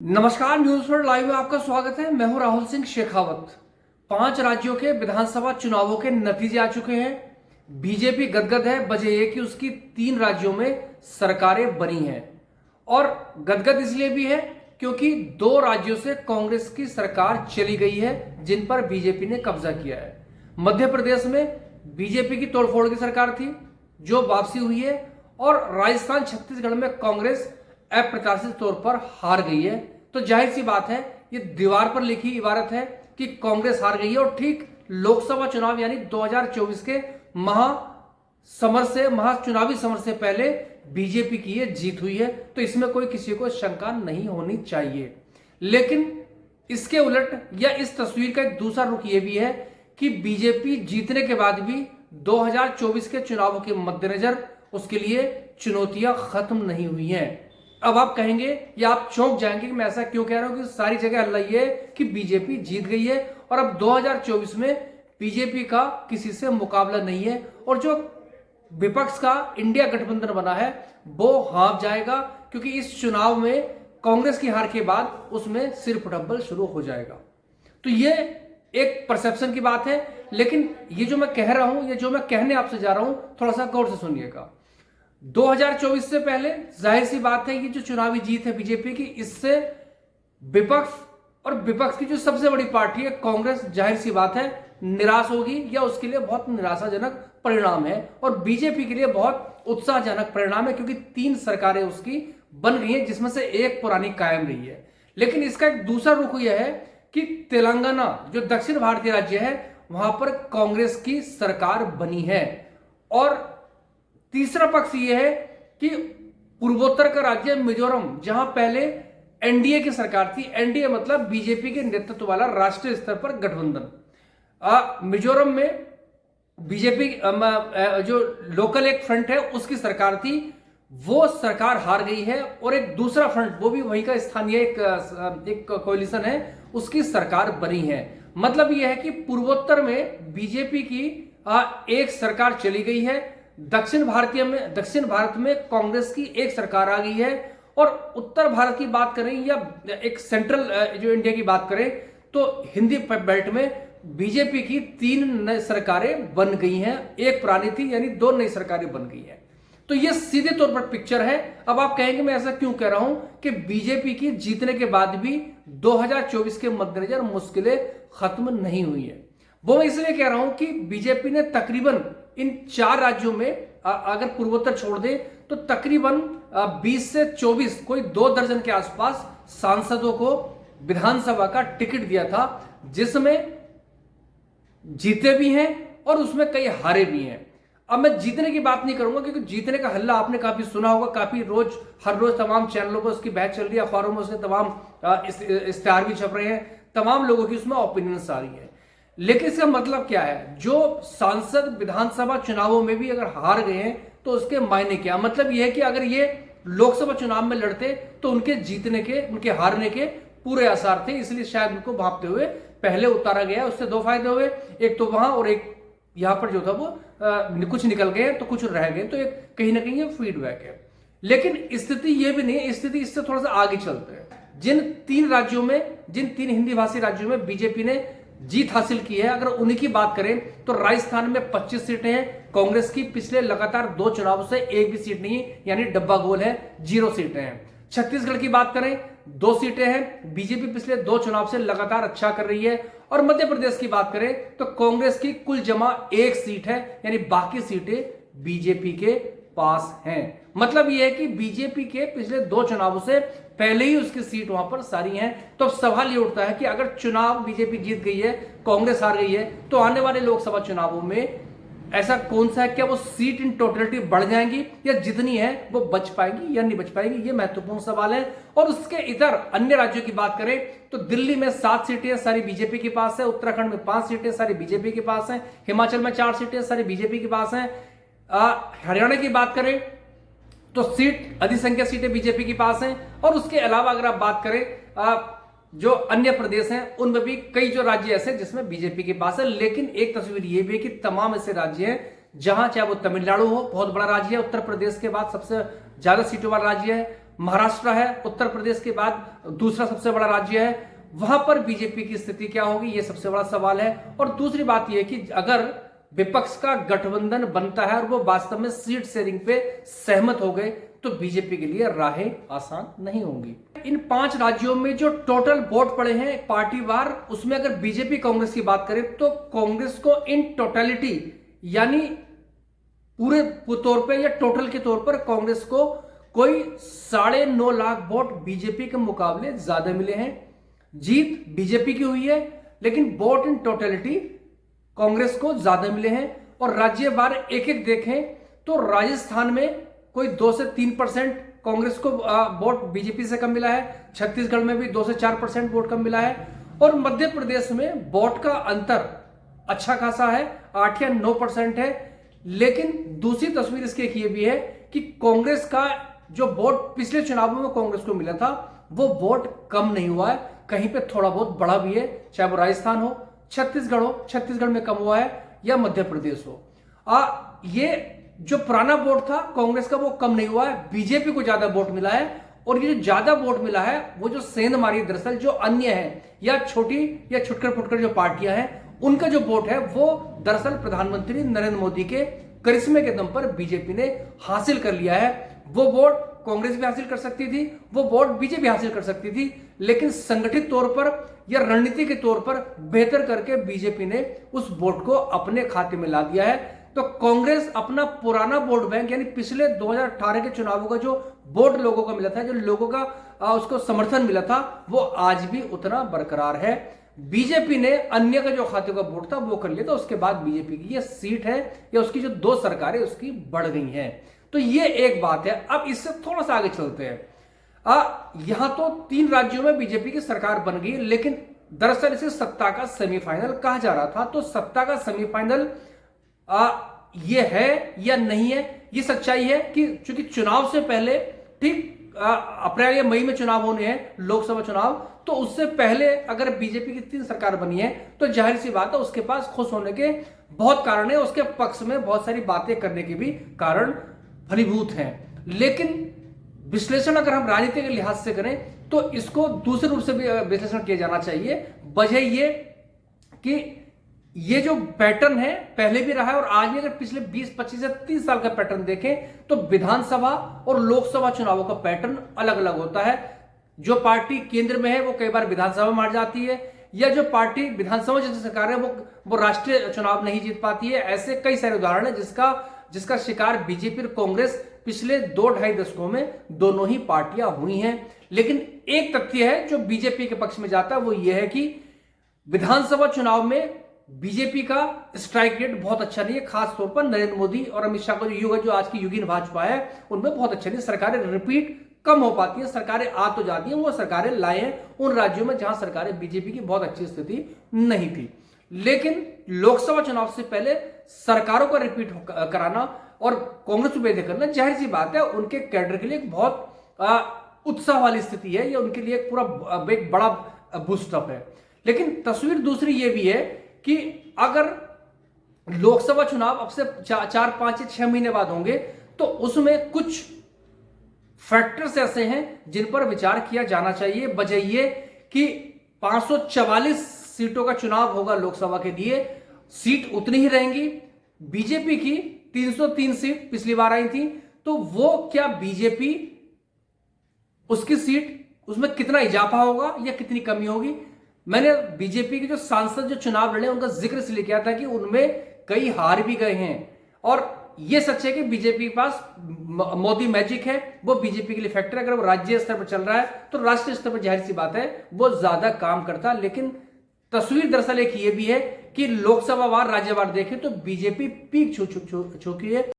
नमस्कार, news world live में आपका स्वागत है। मैं हूं राहुल सिंह शेखावत। 5 राज्यों के विधानसभा चुनावों के नतीजे आ चुके हैं। बीजेपी गदगद है, वजह यह कि उसकी 3 राज्यों में सरकारें बनी हैं और गदगद इसलिए भी है क्योंकि 2 राज्यों से कांग्रेस की सरकार चली गई है जिन पर बीजेपी ने कब्जा किया है। मध्य प्रदेश में बीजेपी की तोड़फोड़ की सरकार थी जो वापसी हुई है और राजस्थान छत्तीसगढ़ में कांग्रेस अप्रत्याशित तौर पर हार गई है। तो जाहिर सी बात है, ये दीवार पर लिखी इबारत है कि कांग्रेस हार गई है और ठीक लोकसभा चुनाव यानी 2024 के महाचुनावी समर से पहले बीजेपी की ये जीत हुई है। तो इसमें कोई किसी को शंका नहीं होनी चाहिए। लेकिन इसके उलट या इस तस्वीर का एक दूसरा रुख ये भी है कि बीजेपी जीतने के बाद भी 2024 के चुनावों के मद्देनजर उसके लिए चुनौतियां खत्म नहीं हुई हैं। अब आप कहेंगे या आप चौंक जाएंगे कि मैं ऐसा क्यों कह रहा हूं कि सारी जगह हल्ला ये है कि बीजेपी जीत गई है और अब 2024 में बीजेपी का किसी से मुकाबला नहीं है और जो विपक्ष का इंडिया गठबंधन बना है वो हाँफ जाएगा, क्योंकि इस चुनाव में कांग्रेस की हार के बाद उसमें सिर फुटबल शुरू हो जाएगा। तो ये एक परसेप्शन की बात है। लेकिन ये जो मैं कह रहा हूं, ये जो मैं कहने आपसे जा रहा हूं, थोड़ा सा गौर से सुनिएगा। 2024 से पहले जाहिर सी बात है, ये जो चुनावी जीत है बीजेपी की, इससे विपक्ष की जो सबसे बड़ी पार्टी है कांग्रेस, जाहिर सी बात है निराश होगी या उसके लिए बहुत निराशाजनक परिणाम है और बीजेपी के लिए बहुत उत्साहजनक परिणाम है, क्योंकि 3 सरकारें उसकी बन गई हैं जिसमें से एक पुरानी कायम रही है। लेकिन इसका एक दूसरा रुख यह है कि तेलंगाना जो दक्षिण भारतीय राज्य है वहां पर कांग्रेस की सरकार बनी है और तीसरा पक्ष यह है कि पूर्वोत्तर का राज्य मिजोरम, जहां पहले एनडीए की सरकार थी, एनडीए मतलब बीजेपी के नेतृत्व वाला राष्ट्रीय स्तर पर गठबंधन, मिजोरम में बीजेपी जो लोकल एक फ्रंट है उसकी सरकार थी, वो सरकार हार गई है और एक दूसरा फ्रंट, वो भी वही का स्थानीय एक कोalition है, उसकी सरकार बनी है। मतलब यह है कि पूर्वोत्तर में बीजेपी की एक सरकार चली गई है, दक्षिण भारत में कांग्रेस की एक सरकार आ गई है और उत्तर भारत की बात करें या एक सेंट्रल जो इंडिया की बात करें तो हिंदी बेल्ट में बीजेपी की 3 नई सरकारें बन गई हैं। एक पुरानी थी यानी 2 नई सरकारें बन गई हैं। तो ये सीधे तौर पर पिक्चर है। अब आप कहेंगे मैं ऐसा क्यों कह रहा हूं कि बीजेपी की जीतने के बाद भी 2024 के मद्देनजर मुश्किलें खत्म नहीं हुई है। वो मैं इसलिए कह रहा हूं कि बीजेपी ने तकरीबन इन 4 राज्यों में, अगर पूर्वोत्तर छोड़ दे तो तकरीबन 20 से 24, कोई 2 दर्जन के आसपास सांसदों को विधानसभा का टिकट दिया था, जिसमें जीते भी हैं और उसमें कई हारे भी हैं। अब मैं जीतने की बात नहीं करूंगा क्योंकि जीतने का हल्ला आपने काफी सुना होगा, काफी हर रोज तमाम चैनलों पर उसकी बहस चल रही है, अखबारों में उसके तमाम इश्तेहार भी छप रहे हैं, तमाम लोगों की उसमें ओपिनियंस आ रही है। लेकिन इसका मतलब क्या है? जो सांसद विधानसभा चुनावों में भी अगर हार गए हैं तो उसके मायने क्या? मतलब यह है कि अगर ये लोकसभा चुनाव में लड़ते तो उनके जीतने के, उनके हारने के पूरे आसार थे, इसलिए शायद उनको भांपते हुए पहले उतारा गया। उससे 2 फायदे हुए, एक तो वहां और एक यहां पर जो था वो कुछ निकल गए तो कुछ रह गए, तो एक कहीं ना कहीं ये फीडबैक है। लेकिन स्थिति ये भी नहीं है, स्थिति इससे थोड़ा सा आगे चलते हैं। जिन 3 हिंदी भाषी राज्यों में बीजेपी ने जीत हासिल की है, अगर उन्हीं की बात करें तो राजस्थान में 25 सीटें हैं कांग्रेस की, पिछले लगातार 2 चुनावों से एक भी सीट नहीं, यानी डब्बा गोल है, 0 सीटें हैं। छत्तीसगढ़ की बात करें 2 सीटें हैं, बीजेपी पिछले 2 चुनाव से लगातार अच्छा कर रही है। और मध्य प्रदेश की बात करें तो कांग्रेस की कुल जमा 1 सीट है, यानी बाकी सीटें बीजेपी के पास हैं। मतलब यह है कि बीजेपी के पिछले 2 चुनावों से पहले ही उसकी सीट वहां पर सारी हैं। तो अब सवाल ये उठता है कि अगर चुनाव बीजेपी जीत गई है, कांग्रेस हार गई है, तो आने वाले लोकसभा चुनावों में ऐसा कौन सा है, क्या वो सीट इन टोटलिटी बढ़ जाएंगी या जितनी है वो बच पाएंगी या नहीं बच पाएंगी? ये महत्वपूर्ण सवाल है। और उसके इधर अन्य राज्यों की बात करें तो दिल्ली में 7 सीटें सारी बीजेपी के पास है, उत्तराखंड में 5 सीटें सारी बीजेपी के पास है, हिमाचल में 4 सीटें सारी बीजेपी के पास है, हरियाणा की बात करें तो अधिसंख्यक सीटें बीजेपी के पास हैं। और उसके अलावा अगर आप बात करें जो अन्य प्रदेश हैं उनमें भी कई जो राज्य ऐसे जिसमें बीजेपी के पास है। लेकिन एक तस्वीर ये भी है कि तमाम ऐसे राज्य हैं जहां, चाहे वो तमिलनाडु हो, बहुत बड़ा राज्य है, उत्तर प्रदेश के बाद सबसे ज्यादा सीटों वाला राज्य है, महाराष्ट्र है उत्तर प्रदेश के बाद दूसरा सबसे बड़ा राज्य है, वहां पर बीजेपी की स्थिति क्या होगी, यह सबसे बड़ा सवाल है। और दूसरी बात यह कि अगर विपक्ष का गठबंधन बनता है और वो वास्तव में सीट शेयरिंग पे सहमत हो गए तो बीजेपी के लिए राहें आसान नहीं होंगी। इन 5 राज्यों में जो टोटल वोट पड़े हैं पार्टीवार, उसमें अगर बीजेपी कांग्रेस की बात करें तो कांग्रेस को इन टोटलिटी यानी पूरे तौर पे या टोटल के तौर पर कांग्रेस को कोई 9.5 लाख वोट बीजेपी के मुकाबले ज्यादा मिले हैं। जीत बीजेपी की हुई है, लेकिन वोट इन टोटलिटी कांग्रेस को ज्यादा मिले हैं। और राज्यवार एक एक देखें तो राजस्थान में कोई 2 से 3% कांग्रेस को वोट बीजेपी से कम मिला है, छत्तीसगढ़ में भी 2 से 4% वोट कम मिला है, और मध्य प्रदेश में वोट का अंतर अच्छा खासा है, 8 या 9% है। लेकिन दूसरी तस्वीर इसकी एक ये भी है कि कांग्रेस का जो वोट पिछले चुनावों में कांग्रेस को मिला था वो वोट कम नहीं हुआ है, कहीं पे थोड़ा बहुत बढ़ा भी है, चाहे वो राजस्थान हो, छत्तीसगढ़ हो, छत्तीसगढ़ में कम हुआ है, या मध्य प्रदेश हो। ये जो पुराना वोट था कांग्रेस का वो कम नहीं हुआ है, बीजेपी को ज्यादा वोट मिला है। और ये जो ज्यादा वोट मिला है वो जो सेंध मारी दरअसल जो अन्य है या छोटी या छुटकर फुटकर जो पार्टियां हैं उनका जो वोट है वो दरअसल प्रधानमंत्री नरेंद्र मोदी के करिश्मे के दम पर बीजेपी ने हासिल कर लिया है। वो वोट कांग्रेस भी हासिल कर सकती थी, वो वोट बीजेपी हासिल कर सकती थी, लेकिन संगठित तौर पर या रणनीति के तौर पर बेहतर करके बीजेपी ने उस वोट को अपने खाते में ला दिया है। तो कांग्रेस अपना पुराना वोट बैंक यानी पिछले 2018 के चुनावों का जो वोट लोगों को मिला था, जो लोगों का उसको समर्थन मिला था, वो आज भी उतना बरकरार है। बीजेपी ने अन्य का जो खाते का वोट था वो कर लिया, तो उसके बाद बीजेपी की ये सीट है या उसकी जो 2 सरकारें उसकी बढ़ गई हैं। तो ये एक बात है। अब इससे थोड़ा सा आगे चलते हैं। यहां तो 3 राज्यों में बीजेपी की सरकार बन गई, लेकिन दरअसल इसे सत्ता का सेमीफाइनल कहा जा रहा था। तो सत्ता का सेमीफाइनल ये है या नहीं है, ये सच्चाई है कि चूंकि चुनाव से पहले ठीक अप्रैल या मई में चुनाव होने हैं, लोकसभा चुनाव, तो उससे पहले अगर बीजेपी की 3 सरकार बनी है तो जाहिर सी बात है उसके पास खुश होने के बहुत कारण है, उसके पक्ष में बहुत सारी बातें करने के भी कारण फलीभूत हैं। लेकिन विश्लेषण अगर हम राजनीति के लिहाज से करें तो इसको दूसरे रूप से भी विश्लेषण किया जाना चाहिए। वजह ये कि ये जो पैटर्न है पहले भी रहा है और आज भी, अगर पिछले 20, 25 या 30 साल का पैटर्न देखें तो विधानसभा और लोकसभा चुनावों का पैटर्न अलग अलग होता है। जो पार्टी केंद्र में है वो कई बार विधानसभा में हार जाती है, या जो पार्टी विधानसभा जैसी सरकार है वो राष्ट्रीय चुनाव नहीं जीत पाती है। ऐसे कई सारे उदाहरण है जिसका शिकार बीजेपी और कांग्रेस पिछले 2-2.5 दशकों में दोनों ही पार्टियां हुई हैं। लेकिन एक तथ्य है जो बीजेपी के पक्ष में जाता है, वो ये है कि विधानसभा चुनाव में बीजेपी का स्ट्राइक रेट बहुत अच्छा नहीं है, खासतौर पर नरेंद्र मोदी और अमित शाह का जो युग है, जो आज की युगीन भाजपा है, उनमें बहुत अच्छा नहीं। सरकारें रिपीट कम हो पाती हैं, सरकारें आ तो जाती हैं, वो सरकारें लाए हैं उन राज्यों में जहां सरकारें बीजेपी की बहुत अच्छी स्थिति नहीं थी। लेकिन लोकसभा चुनाव से पहले सरकारों का रिपीट कराना और कांग्रेस को बेदखल करना, जाहिर सी बात है उनके कैडर के लिए एक बहुत उत्साह वाली स्थिति है, ये उनके लिए एक पूरा एक बड़ा बूस्टअप है। लेकिन तस्वीर दूसरी ये भी है कि अगर लोकसभा चुनाव अब से 4, 5 या 6 महीने बाद होंगे तो उसमें कुछ फैक्टर्स ऐसे हैं जिन पर विचार किया जाना चाहिए। वजह ये कि 544 सीटों का चुनाव होगा लोकसभा के लिए, सीट उतनी ही रहेंगी। बीजेपी की 303 सीट पिछली बार आई थी, तो वो क्या बीजेपी उसकी सीट उसमें कितना इजाफा होगा या कितनी कमी होगी। मैंने बीजेपी के जो सांसद जो चुनाव लड़े उनका जिक्र इसलिए किया था कि उनमें कई हार भी गए हैं, और यह सच है कि बीजेपी के पास मोदी मैजिक है, वो बीजेपी के लिए फैक्टर है। अगर वो राज्य स्तर पर चल रहा है तो राष्ट्रीय स्तर पर जाहिर सी बात है वो ज्यादा काम करता। लेकिन तस्वीर दरअसल एक ये भी है कि लोकसभा वार राज्यवार देखें तो बीजेपी पीक छू चुकी है।